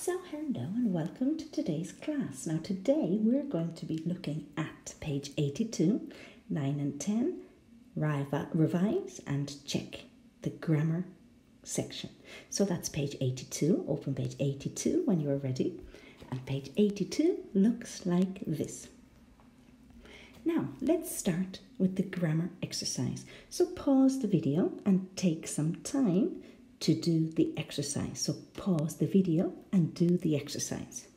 So hello and welcome to today's class. Now today we're going to be looking at page 82, 9 and 10, revise and check the grammar section. So that's page 82, open page 82 when you're ready. And page 82 looks like this. Now let's start with the grammar exercise. So pause the video and take some time to do the exercise. So pause the video and do the exercise.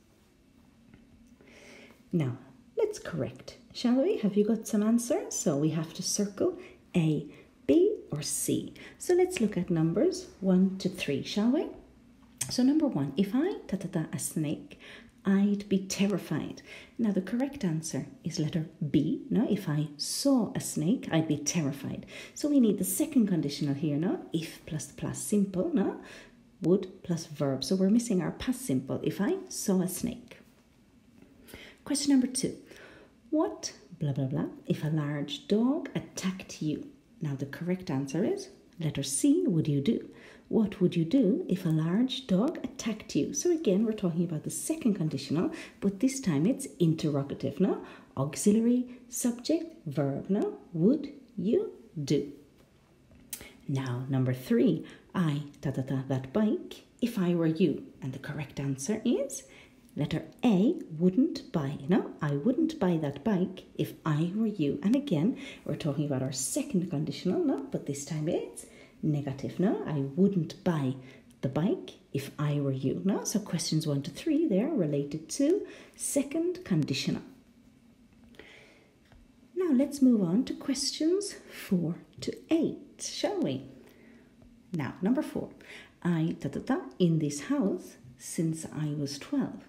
Now, let's correct, shall we? Have you got some answers? So we have to circle A, B or C. So let's look at numbers 1 to 3, shall we? So number 1, if I a snake, I'd be terrified. Now the correct answer is letter B. Now if I saw a snake, I'd be terrified. So we need the second conditional here now. If plus simple, now would plus verb. So we're missing our past simple. If I saw a snake. Question number 2. What blah blah blah if a large dog attacked you? Now the correct answer is letter C. Would you do? What would you do if a large dog attacked you? So again, we're talking about the second conditional, but this time it's interrogative, no? Auxiliary, subject, verb, no? Would you do? Now, number 3, I that bike if I were you. And the correct answer is letter A, wouldn't buy. No, I wouldn't buy that bike if I were you. And again, we're talking about our second conditional, no? But this time it's negative, no? I wouldn't buy the bike if I were you, no? So questions 1 to 3, they're related to second conditional. Now let's move on to questions 4 to 8, shall we? Now, number 4, I in this house since I was 12.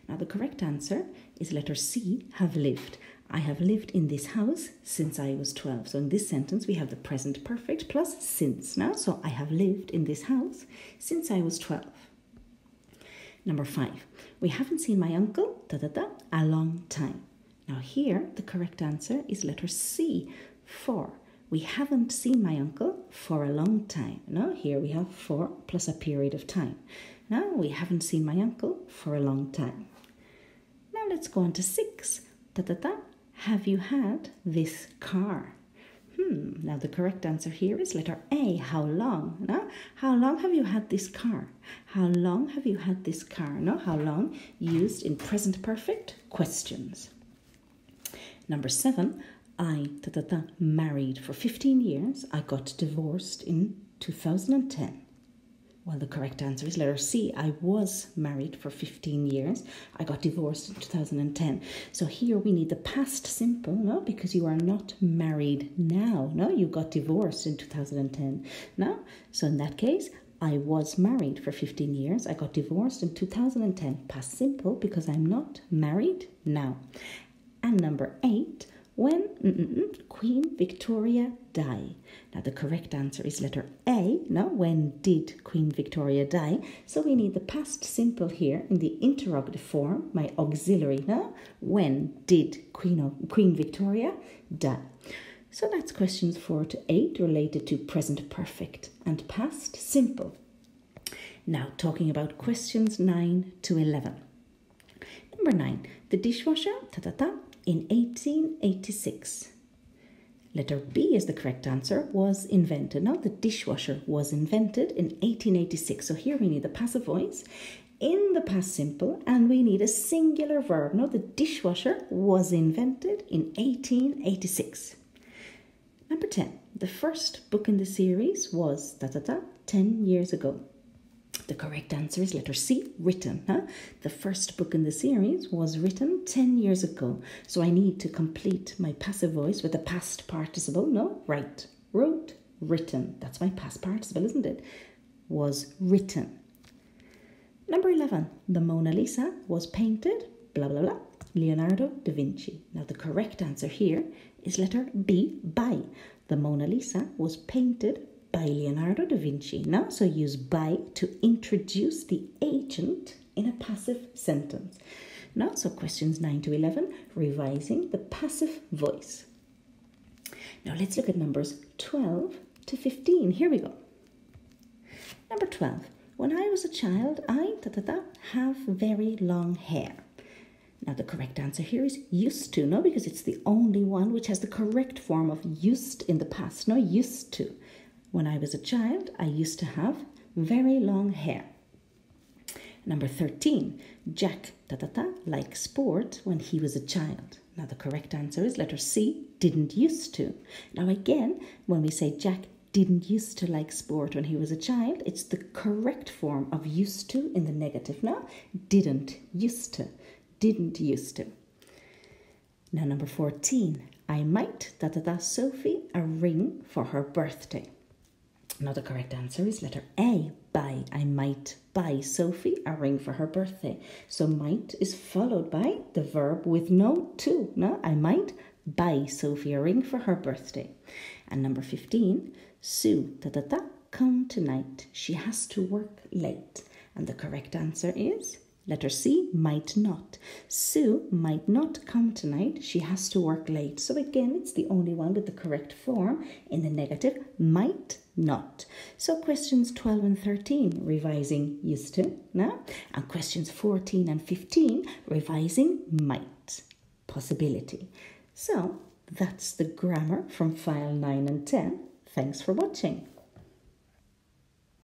Now the correct answer is letter C, have lived. I have lived in this house since I was 12. So in this sentence, we have the present perfect plus since now. So I have lived in this house since I was 12. Number 5, we haven't seen my uncle, a long time. Now here, the correct answer is letter C, for. We haven't seen my uncle for a long time. Now here we have for plus a period of time. Now we haven't seen my uncle for a long time. Now let's go on to 6, have you had this car? Now the correct answer here is letter A, how long? Now, how long have you had this car? How long have you had this car? Now, how long used in present perfect questions. Number 7, I married for 15 years. I got divorced in 2010. Well, the correct answer is letter C. I was married for 15 years. I got divorced in 2010. So here we need the past simple, no? Because you are not married now, no? You got divorced in 2010, no? So in that case, I was married for 15 years. I got divorced in 2010. Past simple because I'm not married now. And number 8, when Queen Victoria die? Now the correct answer is letter A. Now when did Queen Victoria die? So we need the past simple here in the interrogative form, my auxiliary. Now when did Queen Victoria die? So that's questions 4 to 8 related to present perfect and past simple. Now talking about questions 9 to 11. Number 9, the dishwasher in 1886. Letter B is the correct answer, was invented. Now the dishwasher was invented in 1886. So here we need the passive voice in the past simple and we need a singular verb. Now the dishwasher was invented in 1886. Number 10, the first book in the series was 10 years ago. The correct answer is letter C, written. The first book in the series was written 10 years ago. So I need to complete my passive voice with a past participle. No, right. Wrote, written. That's my past participle, isn't it? Was written. Number 11, the Mona Lisa was painted, blah, blah, blah, Leonardo da Vinci. Now the correct answer here is letter B, by. The Mona Lisa was painted by Leonardo da Vinci. Now, so use by to introduce the agent in a passive sentence. Now, so questions 9 to 11, revising the passive voice. Now, let's look at numbers 12 to 15. Here we go. Number 12, When I was a child, I have very long hair. Now the correct answer here is used to, no, because it's the only one which has the correct form of used in the past, no, used to. When I was a child, I used to have very long hair. Number 13, Jack liked sport when he was a child. Now the correct answer is letter C, didn't used to. Now again, when we say Jack didn't used to like sport when he was a child, it's the correct form of used to in the negative. Now, didn't used to. Didn't used to. Now number 14, I might Sophie a ring for her birthday. Now the correct answer is letter A, buy. I might buy Sophie a ring for her birthday. So might is followed by the verb with no to. No, I might buy Sophie a ring for her birthday. And number 15, Sue come tonight. She has to work late. And the correct answer is letter C, might not. Sue might not come tonight. She has to work late. So again, it's the only one with the correct form in the negative, might not. So questions 12 and 13, revising used to, now, and questions 14 and 15, revising might, possibility. So that's the grammar from file 9 and 10. Thanks for watching.